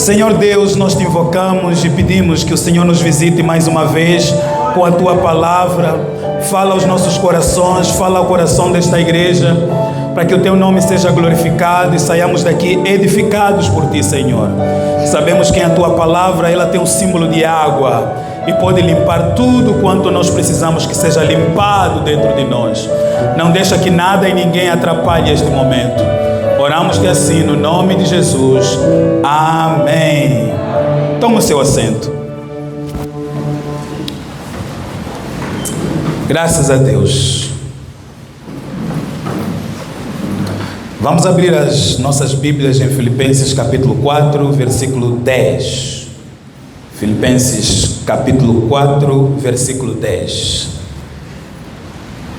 Senhor Deus, nós te invocamos e pedimos que o Senhor nos visite mais uma vez com a tua palavra. Fala aos nossos corações, fala ao coração desta igreja, para que o teu nome seja glorificado e saiamos daqui edificados por ti, Senhor. Sabemos que a tua palavra, ela tem um símbolo de água e pode limpar tudo quanto nós precisamos que seja limpado dentro de nós. Não deixa que nada e ninguém atrapalhe este momento. Oramos-te assim no nome de Jesus. Amém. Toma o seu assento. Graças a Deus. Vamos abrir as nossas Bíblias em Filipenses capítulo 4, versículo 10. Filipenses capítulo 4, versículo 10.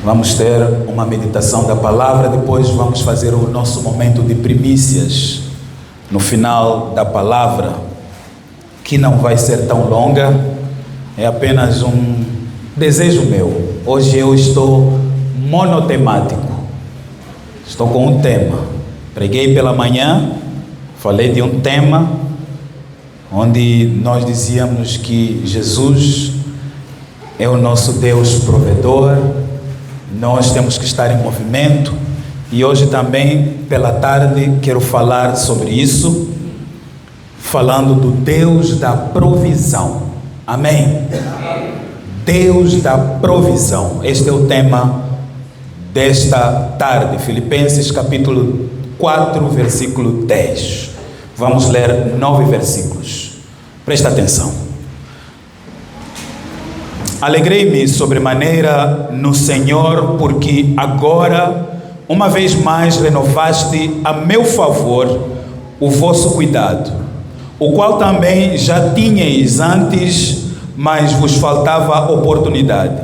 Vamos ter uma meditação da palavra, depois vamos fazer o nosso momento de primícias no final da palavra, que não vai ser tão longa, é apenas um desejo meu. Hoje eu estou monotemático, estou com um tema. Preguei pela manhã, falei de um tema, onde nós dizíamos que Jesus é o nosso Deus provedor, nós temos que estar em movimento, e hoje também, pela tarde, quero falar sobre isso, falando do Deus da provisão. Amém? Deus da provisão. Este é o tema desta tarde. Filipenses capítulo 4, versículo 10. Vamos ler 9 versículos. Presta atenção. Alegrei-me sobremaneira no Senhor, porque agora, uma vez mais, renovaste a meu favor o vosso cuidado, o qual também já tinhais antes, mas vos faltava oportunidade.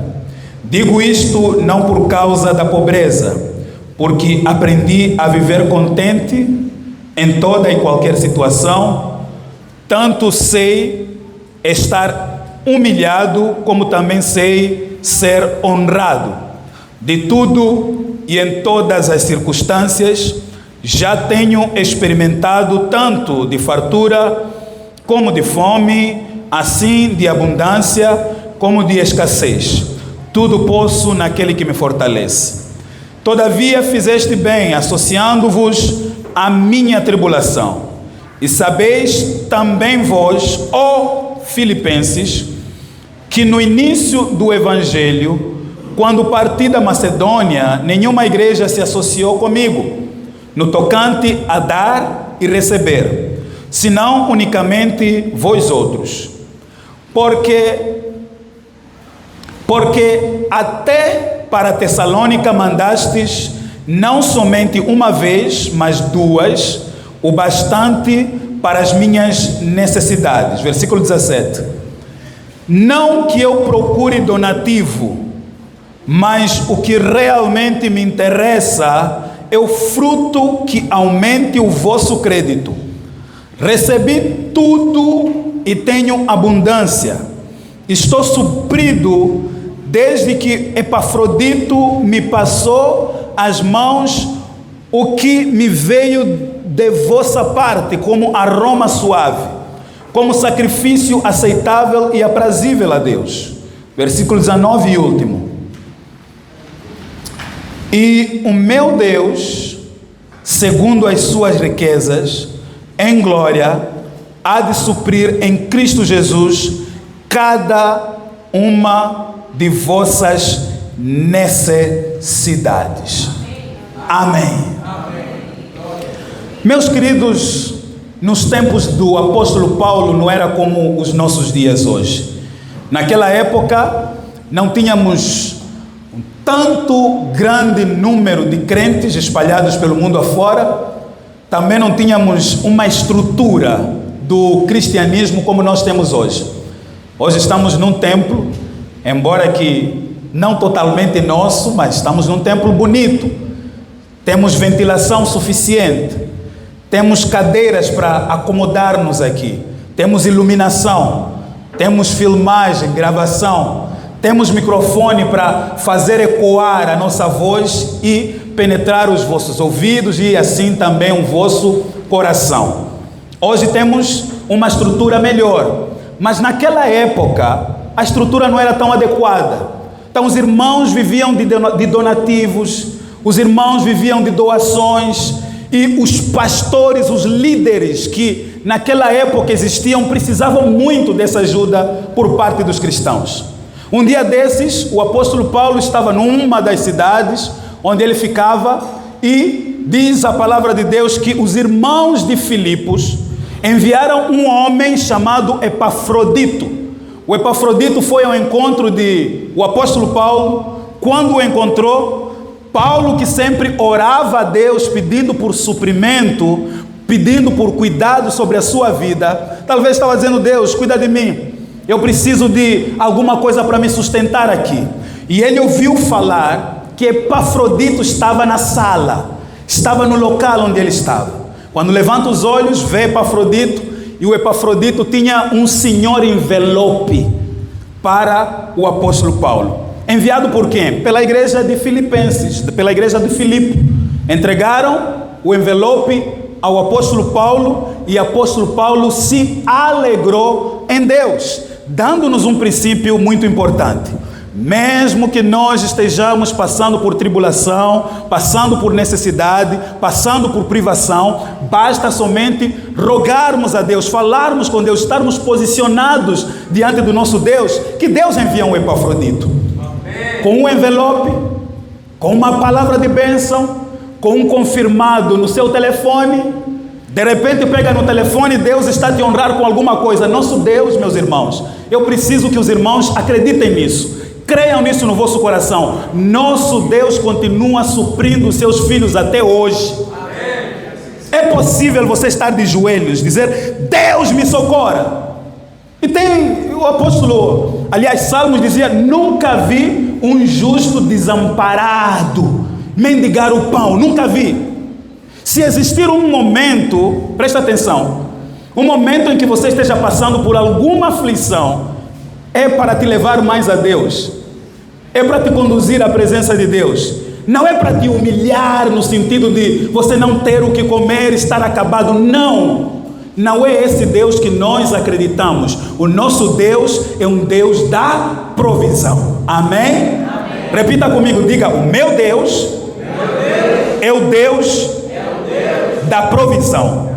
Digo isto não por causa da pobreza, porque aprendi a viver contente em toda e qualquer situação, tanto sei estar humilhado, como também sei ser honrado. De tudo e em todas as circunstâncias, já tenho experimentado tanto de fartura como de fome, assim de abundância como de escassez. Tudo posso naquele que me fortalece. Todavia fizeste bem, associando-vos à minha tribulação. E sabeis também vós, ó Filipenses, que no início do Evangelho, quando parti da Macedônia, nenhuma igreja se associou comigo, no tocante a dar e receber, senão unicamente vós outros. Porque até para Tessalônica mandastes, não somente uma vez, mas 2, o bastante para as minhas necessidades. Versículo 17. Não que eu procure donativo, mas o que realmente me interessa é o fruto que aumente o vosso crédito. Recebi tudo e tenho abundância. Estou suprido desde que Epafrodito me passou às mãos o que me veio de vossa parte como aroma suave, como sacrifício aceitável e aprazível a Deus. Versículo 19 e último. E o meu Deus, segundo as suas riquezas, em glória, há de suprir em Cristo Jesus cada uma de vossas necessidades. Amém. Meus queridos, nos tempos do apóstolo Paulo não era como os nossos dias hoje. Naquela época não tínhamos tanto grande número de crentes espalhados pelo mundo afora, também não tínhamos uma estrutura do cristianismo como nós temos hoje. Hoje estamos num templo, embora que não totalmente nosso, mas estamos num templo bonito. Temos ventilação suficiente, temos cadeiras para acomodar-nos aqui, temos iluminação, temos filmagem, gravação, temos microfone para fazer ecoar a nossa voz e penetrar os vossos ouvidos e assim também o vosso coração. Hoje temos uma estrutura melhor, mas naquela época a estrutura não era tão adequada. Então os irmãos viviam de donativos, os irmãos viviam de doações, e os pastores, os líderes que naquela época existiam, precisavam muito dessa ajuda por parte dos cristãos. Um dia desses, o apóstolo Paulo estava numa das cidades onde ele ficava, e diz a palavra de Deus que os irmãos de Filipos enviaram um homem chamado Epafrodito. O Epafrodito foi ao encontro do apóstolo Paulo. Quando o encontrou, Paulo, que sempre orava a Deus pedindo por suprimento, pedindo por cuidado sobre a sua vida, talvez estava dizendo: Deus, cuida de mim, eu preciso de alguma coisa para me sustentar aqui. E ele ouviu falar que Epafrodito estava na sala, estava no local onde ele estava. Quando levanta os olhos, vê Epafrodito, e o Epafrodito tinha um senhor envelope para o apóstolo Paulo. Enviado por quem? Pela igreja de Filipenses, pela igreja de Filipe. Entregaram o envelope ao apóstolo Paulo, e o apóstolo Paulo se alegrou em Deus, dando-nos um princípio muito importante. Mesmo que nós estejamos passando por tribulação, passando por necessidade, passando por privação, basta somente rogarmos a Deus, falarmos com Deus, estarmos posicionados diante do nosso Deus, que Deus envia um Epafrodito. Amém. Com um envelope, com uma palavra de bênção, com um confirmado no seu telefone. De repente pega no telefone, Deus está te honrar com alguma coisa. Nosso Deus, meus irmãos, eu preciso que os irmãos acreditem nisso. Creiam nisso no vosso coração. Nosso Deus continua suprindo os seus filhos até hoje. Amém. É possível você estar de joelhos, dizer: Deus me socorra. E tem o apóstolo, aliás, Salmos dizia: nunca vi um justo desamparado mendigar o pão. Nunca vi. Se existir um momento, presta atenção, um momento em que você esteja passando por alguma aflição, é para te levar mais a Deus, é para te conduzir à presença de Deus, não é para te humilhar no sentido de você não ter o que comer, estar acabado. Não é esse Deus que nós acreditamos. O nosso Deus é um Deus da provisão. Amém? Amém. Repita comigo, diga: o meu Deus é o Deus da provisão.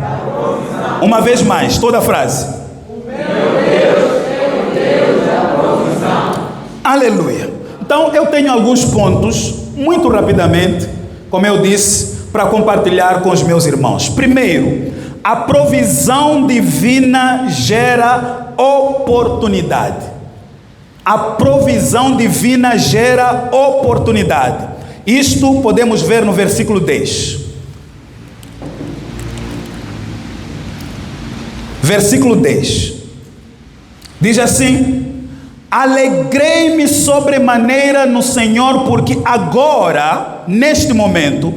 Uma vez mais, toda a frase. O meu Deus é o Deus da provisão. Aleluia. Então eu tenho alguns pontos, muito rapidamente, como eu disse, para compartilhar com os meus irmãos. Primeiro, a provisão divina gera oportunidade. A provisão divina gera oportunidade. Isto podemos ver no versículo 10. Versículo 10. Diz assim: alegrei-me sobremaneira no Senhor, porque agora, neste momento,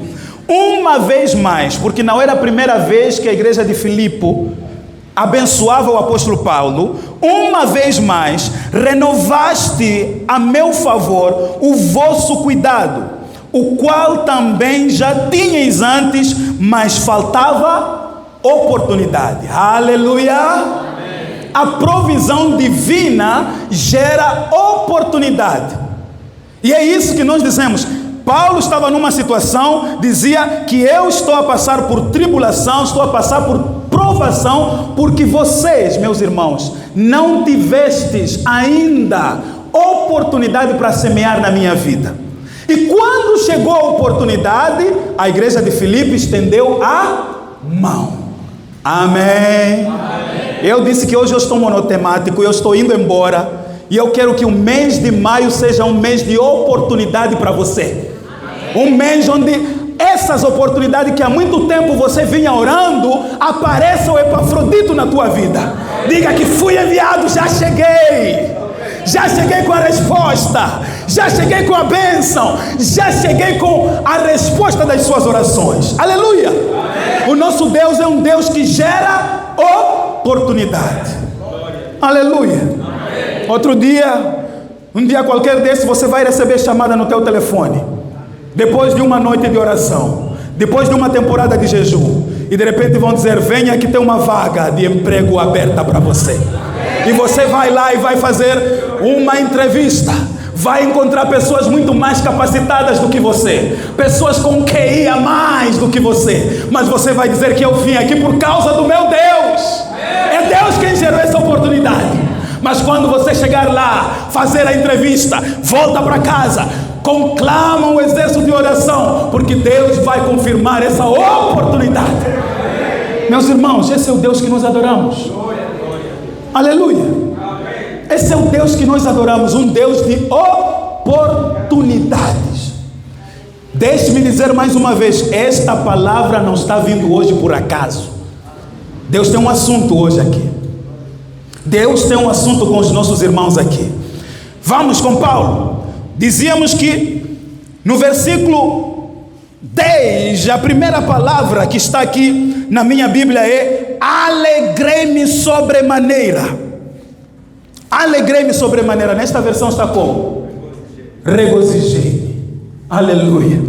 uma vez mais, porque não era a primeira vez que a igreja de Filipe abençoava o apóstolo Paulo, uma vez mais, renovaste a meu favor o vosso cuidado, o qual também já tinhais antes, mas faltava oportunidade. Aleluia! A provisão divina gera oportunidade. E é isso que nós dizemos. Paulo estava numa situação, dizia que eu estou a passar por tribulação, estou a passar por provação, porque vocês, meus irmãos, não tivestes ainda oportunidade para semear na minha vida. E quando chegou a oportunidade, a igreja de Filipe estendeu a mão. Amém. Amém. Eu disse que hoje eu estou monotemático, eu estou indo embora, e eu quero que o mês de maio seja um mês de oportunidade para você. Amém. Um mês onde essas oportunidades que há muito tempo você vinha orando, apareça o Epafrodito na tua vida. Diga que fui enviado, já cheguei. Já cheguei com a resposta, já cheguei com a bênção, já cheguei com a resposta das suas orações. Aleluia! Amém. O nosso Deus é um Deus que gera oportunidade. Aleluia! Amém. Outro dia, um dia qualquer desse, você vai receber chamada no teu telefone, depois de uma noite de oração, depois de uma temporada de jejum, E de repente vão dizer: venha que tem uma vaga de emprego aberta para você. E você vai lá e vai fazer uma entrevista. Vai encontrar pessoas muito mais capacitadas do que você. Pessoas com QI a mais do que você. Mas você vai dizer que eu vim aqui por causa do meu Deus. É Deus quem gerou essa oportunidade. Mas quando você chegar lá, fazer a entrevista, volta para casa, conclama um exército de oração, porque Deus vai confirmar essa oportunidade. Meus irmãos, esse é o Deus que nós adoramos. Aleluia. Esse é o Deus que nós adoramos, um Deus de oportunidades. Deixe-me dizer mais uma vez, esta palavra não está vindo hoje por acaso. Deus tem um assunto hoje aqui. Deus tem um assunto com os nossos irmãos aqui. Vamos com Paulo. Dizíamos que no versículo 10, a primeira palavra que está aqui na minha Bíblia é: alegrei-me sobremaneira. Alegrei-me sobremaneira. Nesta versão está como? Regozijei-me. Aleluia.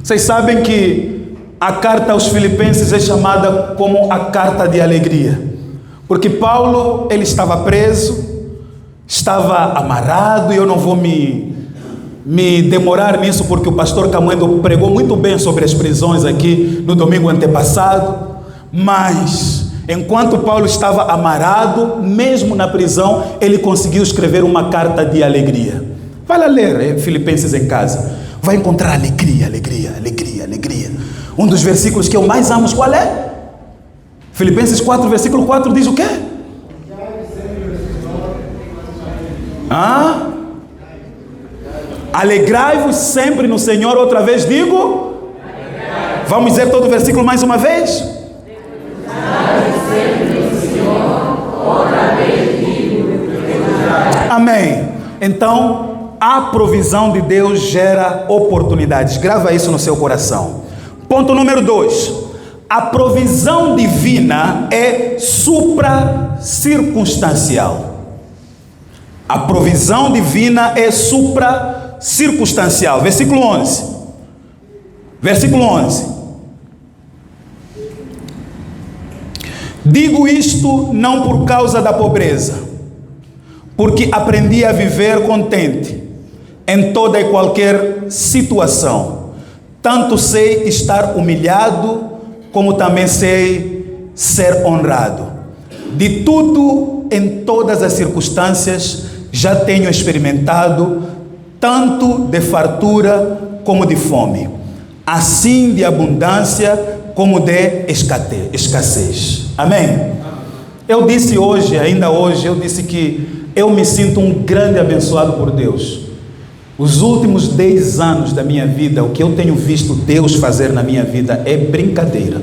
Vocês sabem que a carta aos Filipenses é chamada como a carta de alegria. Porque Paulo, ele estava preso, estava amarrado, e eu não vou me demorar nisso, porque o pastor Camuendo pregou muito bem sobre as prisões aqui no domingo antepassado. Mas enquanto Paulo estava amarrado, mesmo na prisão, ele conseguiu escrever uma carta de alegria. Vai lá ler Filipenses em casa. Vai encontrar alegria, alegria, alegria, alegria. Um dos versículos que eu mais amo, qual é? Filipenses 4, versículo 4 diz o quê? Alegrai-vos sempre no Senhor. Outra vez digo. Vamos dizer todo o versículo mais uma vez? Amém. Então, a provisão de Deus gera oportunidades. Grava isso no seu coração. Ponto número 2. A provisão divina é supra-circunstancial. A provisão divina é supra-circunstancial. Versículo 11. Versículo 11. Digo isto não por causa da pobreza, porque aprendi a viver contente em toda e qualquer situação. Tanto sei estar humilhado, como também sei ser honrado. De tudo, em todas as circunstâncias, já tenho experimentado, tanto de fartura como de fome, assim de abundância como de escassez. Amém? Eu disse hoje, ainda hoje, eu disse que eu me sinto um grande abençoado por Deus. Os últimos 10 anos da minha vida, o que eu tenho visto Deus fazer na minha vida é brincadeira.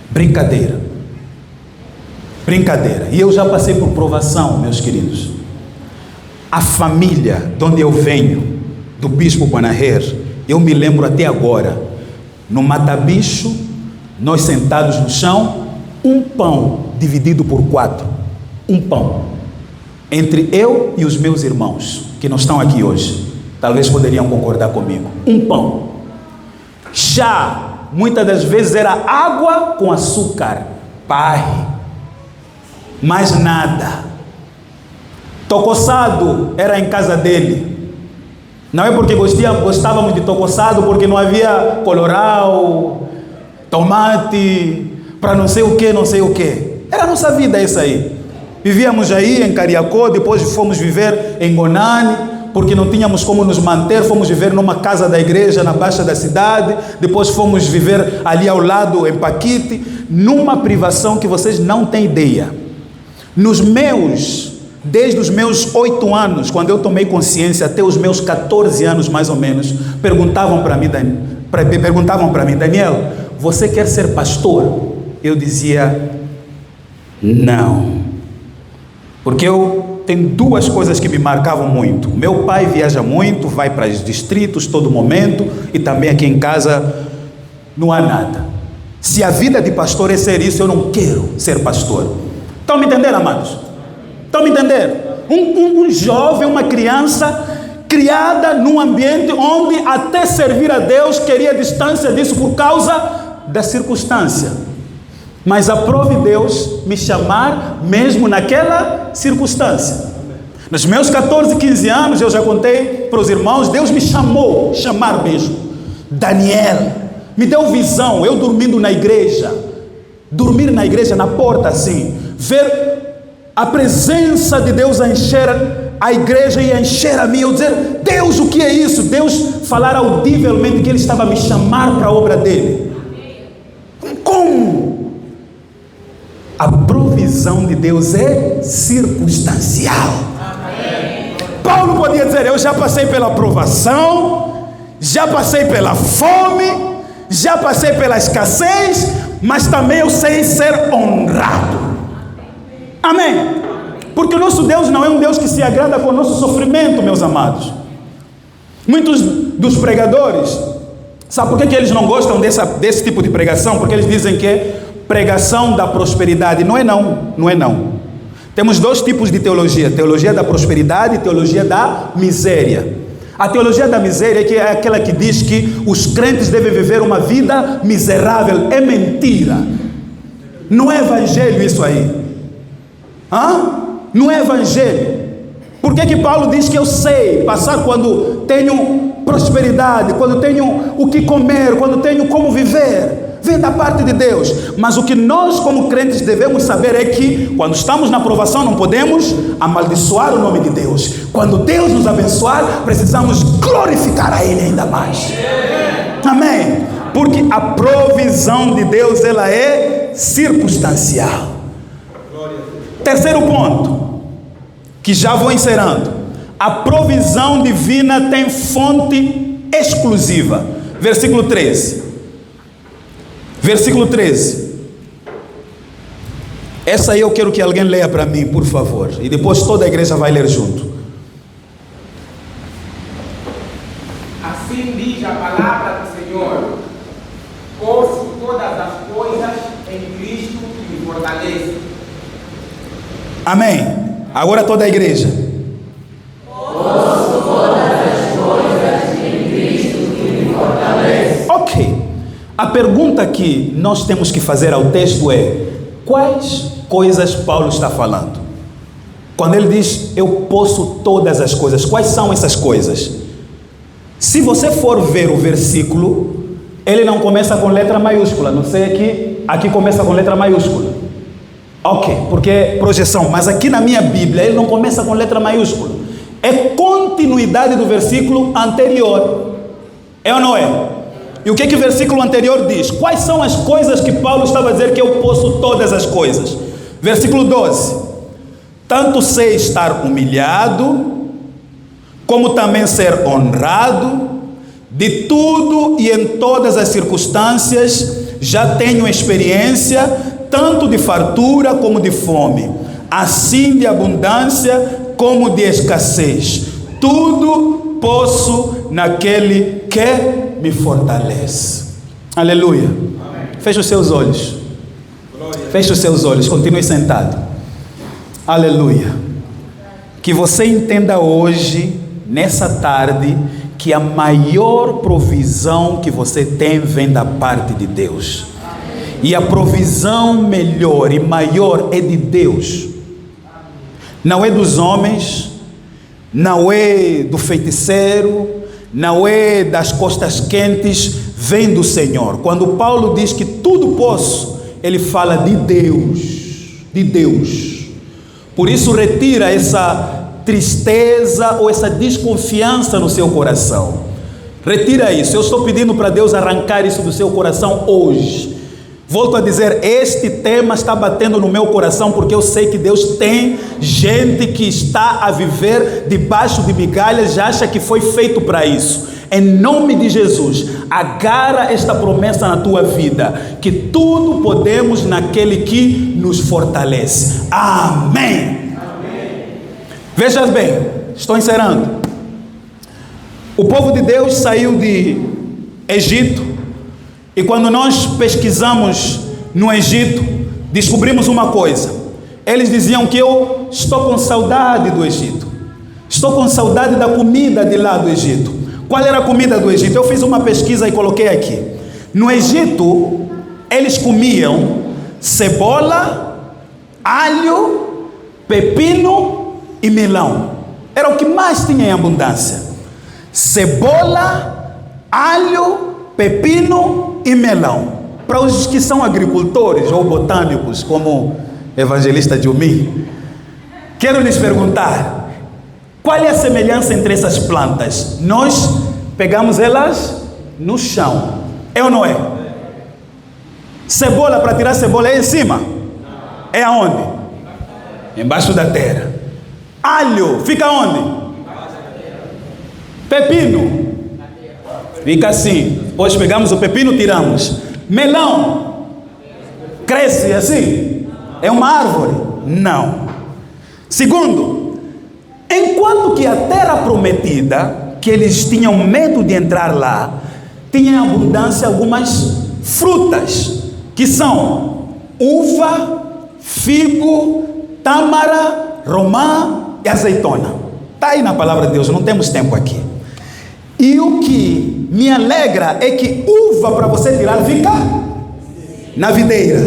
Brincadeira. Brincadeira. E eu já passei por provação, meus queridos. A família de onde eu venho, do Bispo Guanaher, eu me lembro até agora, no mata-bicho, nós sentados no chão, um pão dividido por 4. Um pão. Entre eu e os meus irmãos, que não estão aqui hoje. Talvez poderiam concordar comigo. Um pão. Chá, muitas das vezes era água com açúcar. Pai. Mais nada. Tocoçado era em casa dele. Não é porque gostávamos de tocoçado, porque não havia colorau, tomate, para não sei o que, não sei o que. Era a nossa vida essa aí. Vivíamos aí em Cariacó, depois fomos viver em Gonani, porque não tínhamos como nos manter, fomos viver numa casa da igreja na baixa da cidade, depois fomos viver ali ao lado em Paquite, numa privação que vocês não têm ideia. Desde os meus 8 anos, quando eu tomei consciência, até os meus 14 anos mais ou menos, perguntavam para mim, Daniel, você quer ser pastor? Eu dizia, não. Porque eu tenho 2 coisas que me marcavam muito. Meu pai viaja muito, vai para os distritos todo momento, e também aqui em casa não há nada. Se a vida de pastor é ser isso, eu não quero ser pastor. Estão me entendendo, amados? Estão me entendendo? Um jovem, uma criança criada num ambiente onde até servir a Deus queria distância disso por causa da circunstância. Mas aprove Deus me chamar mesmo naquela circunstância. Nos meus 14, 15 anos, eu já contei para os irmãos, Deus me chamou, chamar mesmo. Daniel, me deu visão, eu dormindo na igreja, dormir na igreja, na porta assim, ver a presença de Deus a encher a igreja e a encher a mim, eu dizer, Deus, o que é isso? Deus falar audivelmente que Ele estava a me chamar para a obra dEle. Como? A provisão de Deus é circunstancial. Paulo podia dizer, eu já passei pela provação, já passei pela fome, já passei pela escassez, mas também eu sei ser honrado. Amém? Porque o nosso Deus não é um Deus que se agrada com o nosso sofrimento, meus amados. Muitos dos pregadores, sabe por que eles não gostam desse tipo de pregação? Porque eles dizem que é pregação da prosperidade. Não é não. Temos dois tipos de teologia: teologia da prosperidade e teologia da miséria. A teologia da miséria é aquela que diz que os crentes devem viver uma vida miserável. É mentira. Não é evangelho isso aí. Não é evangelho. Por que Paulo diz que eu sei passar quando tenho prosperidade, quando tenho o que comer, quando tenho como viver? Vem da parte de Deus. Mas o que nós como crentes devemos saber é que quando estamos na provação não podemos amaldiçoar o nome de Deus. Quando Deus nos abençoar, precisamos glorificar a Ele ainda mais. Amém? Porque a provisão de Deus, ela é circunstancial. Terceiro ponto, que já vou encerrando. A provisão divina tem fonte exclusiva. Versículo 13. Versículo 13. Essa aí eu quero que alguém leia para mim, por favor. E depois toda a igreja vai ler junto. Assim diz a palavra do Senhor: posso todas as coisas em Cristo que me fortalece. Amém. Agora toda a igreja. Posso todas as coisas em Cristo que me fortalece. Ok. A pergunta que nós temos que fazer ao texto é: quais coisas Paulo está falando? Quando ele diz, eu posso todas as coisas, quais são essas coisas? Se você for ver o versículo, ele não começa com letra maiúscula, não sei aqui começa com letra maiúscula. Ok, porque é projeção, mas aqui na minha Bíblia ele não começa com letra maiúscula. É continuidade do versículo anterior. É ou não é? E o que o versículo anterior diz? Quais são as coisas que Paulo estava a dizer que eu posso todas as coisas? Versículo 12. Tanto sei estar humilhado, como também ser honrado, de tudo e em todas as circunstâncias, já tenho experiência, tanto de fartura como de fome, assim de abundância como de escassez. Tudo posso naquele que me fortalece. Aleluia. Amém. Feche os seus olhos. Glória. Feche os seus olhos, continue sentado. Aleluia. Que você entenda hoje, nessa tarde, que a maior provisão que você tem vem da parte de Deus. E a provisão melhor e maior é de Deus. Não é dos homens, não é do feiticeiro, não é das costas quentes, vem do Senhor. Quando Paulo diz que tudo posso, ele fala de Deus, de Deus. Por isso retira essa tristeza ou essa desconfiança no seu coração. Retira isso. Eu estou pedindo para Deus arrancar isso do seu coração hoje. Volto a dizer, este tema está batendo no meu coração porque eu sei que Deus tem gente que está a viver debaixo de migalhas e acha que foi feito para isso. Em nome de Jesus, agarra esta promessa na tua vida, que tudo podemos naquele que nos fortalece. Amém. Amém. Veja bem, estou encerrando. O povo de Deus saiu de Egito. E quando nós pesquisamos no Egito, descobrimos uma coisa. Eles diziam que eu estou com saudade do Egito. Estou com saudade da comida de lá do Egito. Qual era a comida do Egito? Eu fiz uma pesquisa e coloquei aqui. No Egito, eles comiam cebola, alho, pepino e melão. Era o que mais tinha em abundância. Cebola, alho, pepino e melão. Para os que são agricultores ou botânicos, como o evangelista Dilmi, quero lhes perguntar, qual é a semelhança entre essas plantas? Nós pegamos elas no chão, é ou não é? Cebola, para tirar cebola é em cima? É aonde? Embaixo da terra. Alho, fica onde? Pepino, fica assim. Depois pegamos o pepino, tiramos. Melão, cresce assim? É uma árvore? Não. Segundo, enquanto que a terra prometida, que eles tinham medo de entrar lá, tinha em abundância algumas frutas, que são uva, figo, tâmara, romã e azeitona. Está aí na palavra de Deus, não temos tempo aqui. E o que me alegra é que uva para você tirar fica na videira.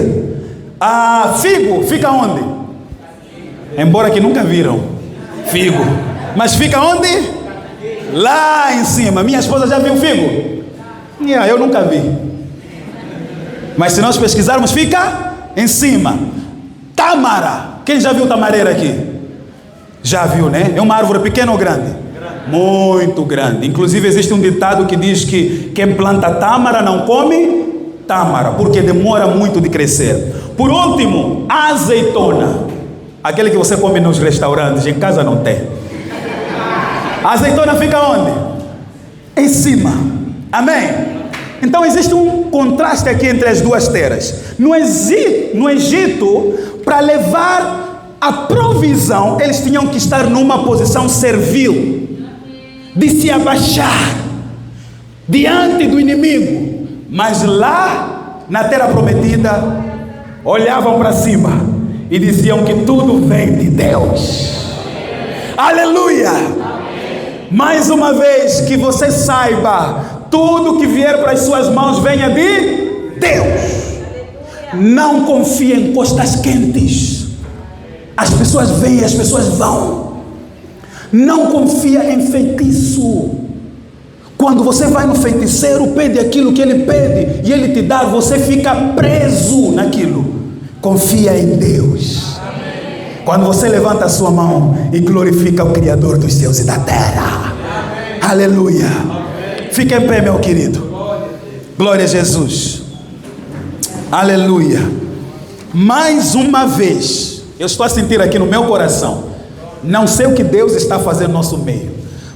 Figo fica onde? Embora que nunca viram figo. Mas fica onde? Lá em cima. Minha esposa já viu figo? Eu nunca vi. Mas se nós pesquisarmos, fica em cima. Tâmara. Quem já viu tamareira aqui? Já viu, né? É uma árvore pequena ou grande? Muito grande. Inclusive existe um ditado que diz que quem planta tâmara não come tâmara, porque demora muito de crescer. Por último, azeitona. Aquele que você come nos restaurantes, em casa não tem. A azeitona fica onde? Em cima. Amém? Então existe um contraste aqui entre as duas terras. No Egito, para levar a provisão, eles tinham que estar numa posição servil, de se abaixar diante do inimigo. Mas lá na terra prometida, olhavam para cima e diziam que tudo vem de Deus. Aleluia! Mais uma vez, que você saiba, tudo que vier para as suas mãos venha de Deus. Não confie em costas quentes. As pessoas vêm, as pessoas vão. Não confia em feitiço. Quando você vai no feiticeiro, pede aquilo que ele pede e ele te dá, você fica preso naquilo. Confia em Deus. Amém. Quando você levanta a sua mão e glorifica o Criador dos céus e da terra. Amém. Aleluia. Amém. Fica em pé, meu querido. Glória a Jesus. Aleluia. Mais uma vez, eu estou a sentir aqui no meu coração, não sei o que Deus está fazendo no nosso meio,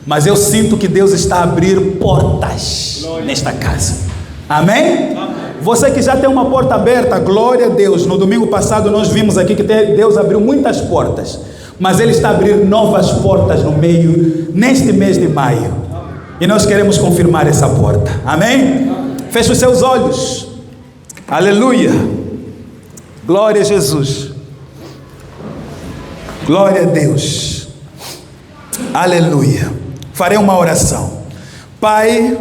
mas eu sinto que Deus está a abrir portas nesta casa. Amém? Amém? Você que já tem uma porta aberta, glória a Deus. No domingo passado nós vimos aqui que Deus abriu muitas portas, mas Ele está a abrir novas portas no meio, neste mês de maio. E nós queremos confirmar essa porta. Amém? Feche os seus olhos. Aleluia. Glória a Jesus. Glória a Deus. Aleluia. Farei uma oração. Pai,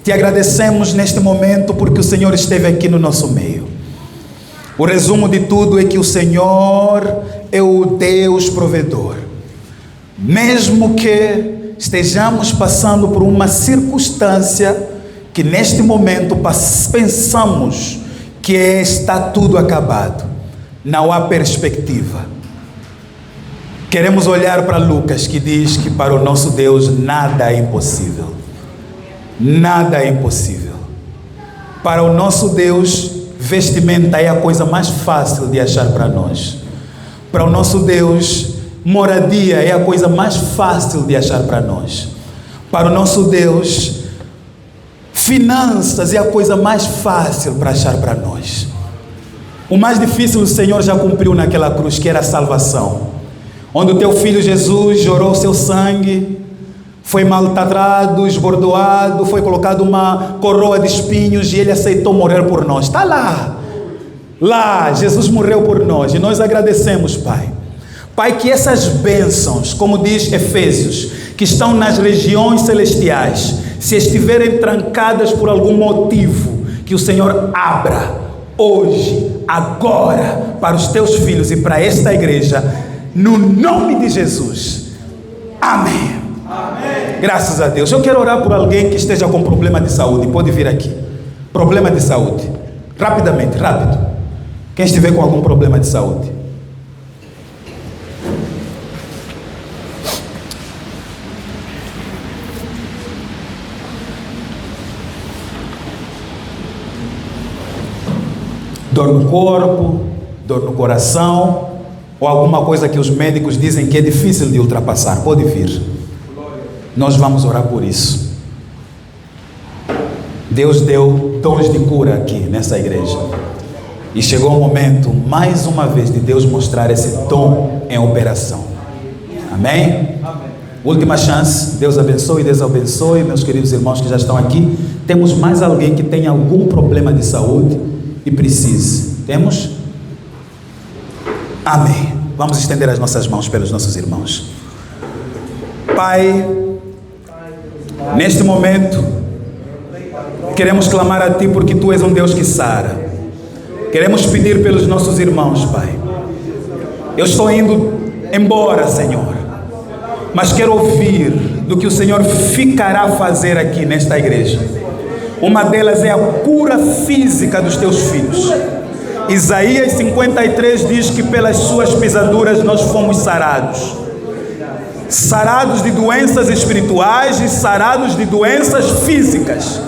te agradecemos neste momento porque o Senhor esteve aqui no nosso meio. O resumo de tudo é que o Senhor é o Deus provedor. Mesmo que estejamos passando por uma circunstância que neste momento pensamos que está tudo acabado, não há perspectiva. Queremos olhar para Lucas, que diz que para o nosso Deus nada é impossível. Nada é impossível. Para o nosso Deus, vestimenta é a coisa mais fácil de achar para nós. Para o nosso Deus, moradia é a coisa mais fácil de achar para nós. Para o nosso Deus, finanças é a coisa mais fácil para achar para nós. O mais difícil o Senhor já cumpriu naquela cruz, que era a salvação. Onde o teu filho Jesus jorou seu sangue, foi maltratado, esbordoado, foi colocado uma coroa de espinhos e ele aceitou morrer por nós. Está lá. Lá, Jesus morreu por nós e nós agradecemos, Pai. Pai, que essas bênçãos, como diz Efésios, que estão nas regiões celestiais, se estiverem trancadas por algum motivo, que o Senhor abra hoje agora para os teus filhos e para esta igreja, no nome de Jesus. Amém. Amém. Graças a Deus. Eu quero orar por alguém que esteja com problema de saúde. Pode vir aqui. Problema de saúde. Rapidamente, rápido. Quem estiver com algum problema de saúde. Dor no corpo, dor no coração, ou alguma coisa que os médicos dizem que é difícil de ultrapassar, pode vir. Nós vamos orar por isso. Deus deu dons de cura aqui nessa igreja. E chegou o momento, mais uma vez, de Deus mostrar esse dom em operação. Amém? Última chance. Deus abençoe e Deus abençoe, meus queridos irmãos que já estão aqui. Temos mais alguém que tem algum problema de saúde e precise? Temos? Amém. Vamos estender as nossas mãos pelos nossos irmãos. Pai, neste momento queremos clamar a Ti porque Tu és um Deus que sara. Queremos pedir pelos nossos irmãos, Pai. Eu estou indo embora, Senhor, mas quero ouvir do que o Senhor ficará a fazer aqui nesta igreja. Uma delas é a cura física dos Teus filhos. Isaías 53 diz que pelas Suas pisaduras nós fomos sarados. Sarados de doenças espirituais e sarados de doenças físicas.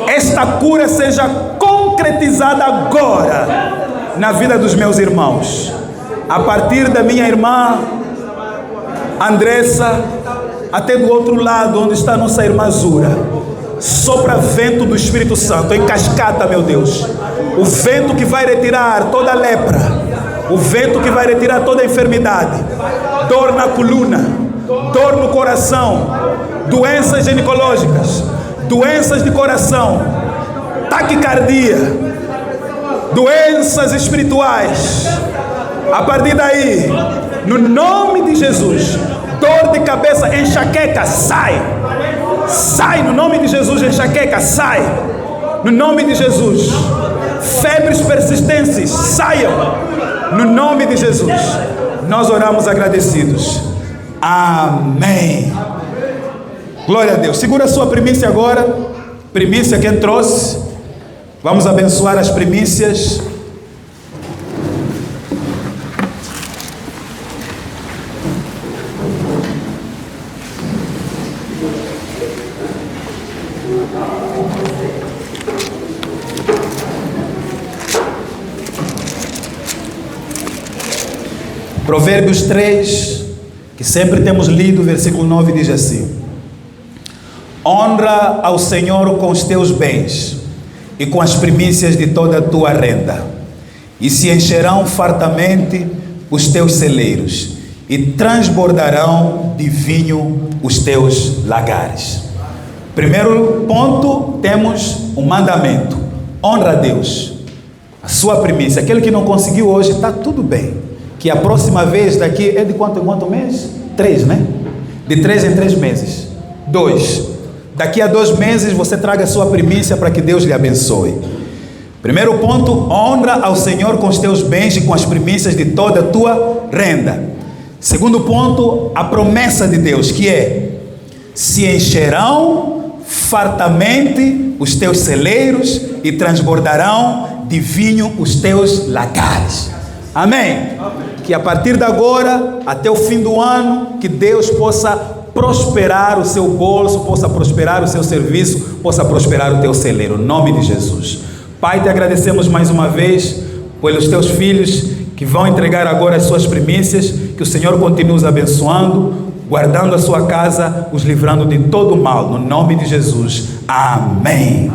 Esta cura seja concretizada agora na vida dos meus irmãos. A partir da minha irmã Andressa até do outro lado onde está nossa irmã Zura. Sopra vento do Espírito Santo em cascata, meu Deus. O vento que vai retirar toda a lepra. O vento que vai retirar toda a enfermidade. Dor na coluna, dor no coração, doenças ginecológicas, doenças de coração, taquicardia, doenças espirituais. A partir daí, no nome de Jesus, dor de cabeça, enxaqueca, sai. Sai no nome de Jesus, enxaqueca, sai. No nome de Jesus. Febres persistentes, saiam. No nome de Jesus. Nós oramos agradecidos. Amém. Glória a Deus. Segura a sua primícia agora. Primícia quem trouxe. Vamos abençoar as primícias. Provérbios 3, que sempre temos lido, versículo 9 diz assim: honra ao Senhor com os teus bens e com as primícias de toda a tua renda, e se encherão fartamente os teus celeiros, e transbordarão de vinho os teus lagares. Primeiro ponto, temos um mandamento: honra a Deus, a sua primícia. Aquele que não conseguiu hoje, está tudo bem. Que a próxima vez daqui é de quanto em quanto mês? 3, né? De 3 em 3 meses. 2. Daqui a 2 meses você traga a sua primícia para que Deus lhe abençoe. Primeiro ponto, honra ao Senhor com os teus bens e com as primícias de toda a tua renda. Segundo ponto, a promessa de Deus, que é: se encherão fartamente os teus celeiros e transbordarão de vinho os teus lagares. Amém? Que a partir de agora, até o fim do ano, que Deus possa prosperar o seu bolso, possa prosperar o seu serviço, possa prosperar o teu celeiro, em nome de Jesus. Pai, te agradecemos mais uma vez pelos teus filhos que vão entregar agora as suas primícias, que o Senhor continue os abençoando, guardando a sua casa, os livrando de todo o mal, no nome de Jesus. Amém.